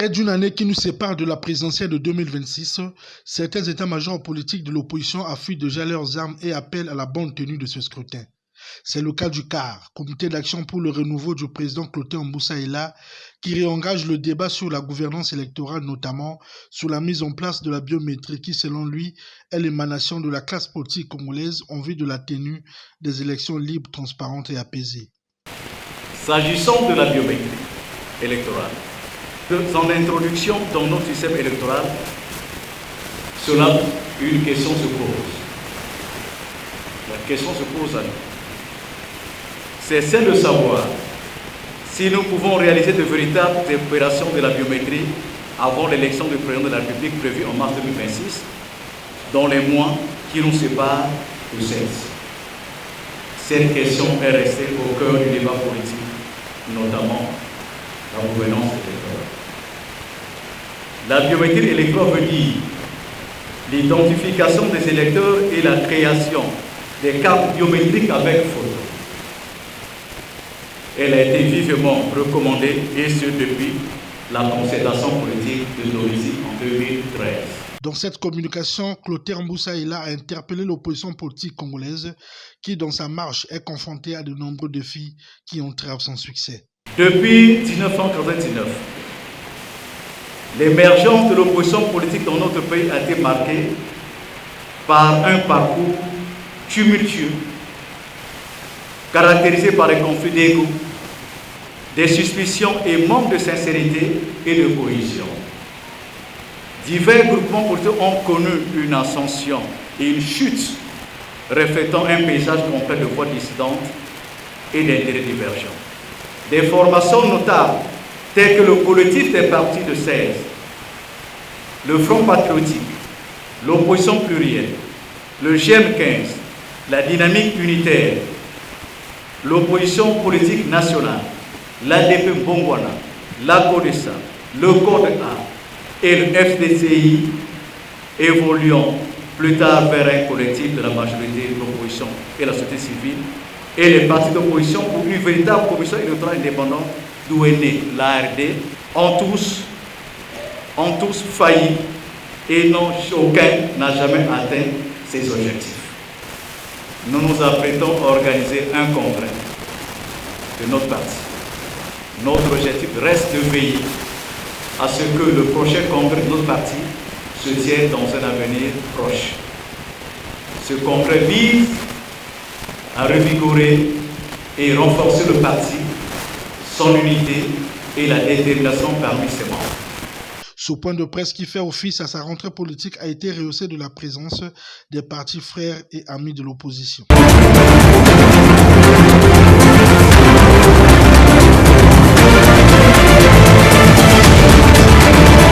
Près d'une année qui nous sépare de la présidentielle de 2026, certains états-majors politiques de l'opposition affûtent déjà leurs armes et appellent à la bonne tenue de ce scrutin. C'est le cas du CAR, Comité d'action pour le renouveau du président Clotaire Moussa Ila, qui réengage le débat sur la gouvernance électorale, notamment sur la mise en place de la biométrie qui, selon lui, est l'émanation de la classe politique congolaise en vue de la tenue des élections libres, transparentes et apaisées. S'agissant de la biométrie électorale, de son introduction dans notre système électoral, cela, une question se pose. La question se pose à nous. C'est celle de savoir si nous pouvons réaliser de véritables opérations de la biométrie avant l'élection du président de la République prévue en mars 2026, dans les mois qui nous séparent du 16. Cette question est restée au cœur du débat politique, notamment la gouvernance électorale. La biométrie électorale veut dire l'identification des électeurs et la création des cartes biométriques avec photo. Elle a été vivement recommandée, et ce depuis la concertation politique de Dorizi en 2013. Dans cette communication, Clotaire Moussa Ila a interpellé l'opposition politique congolaise qui, dans sa marche, est confrontée à de nombreux défis qui entravent son succès. Depuis 1999, l'émergence de l'opposition politique dans notre pays a été marquée par un parcours tumultueux, caractérisé par des conflits d'ego, des suspicions et manque de sincérité et de cohésion. Divers groupements politiques ont connu une ascension et une chute, reflétant un paysage complet de voix dissidentes et d'intérêts divergents. Des formations notables, telles que le collectif des partis de 16, le Front patriotique, l'opposition plurielle, le GM15, la dynamique unitaire, l'opposition politique nationale, l'ADP Mbongwana, la CODESA, le CODE A et le FDCI évoluant plus tard vers un collectif de la majorité de l'opposition et la société civile et les partis d'opposition pour une véritable commission électorale indépendante d'où est née l'ARD, ont tous failli et aucun n'a jamais atteint ses objectifs. Nous nous apprêtons à organiser un congrès de notre parti. Notre objectif reste de veiller à ce que le prochain congrès de notre parti se tienne dans un avenir proche. Ce congrès vise à revigorer et renforcer le parti, son unité et la détermination parmi ses membres. Ce point de presse qui fait office à sa rentrée politique a été rehaussé de la présence des partis frères et amis de l'opposition.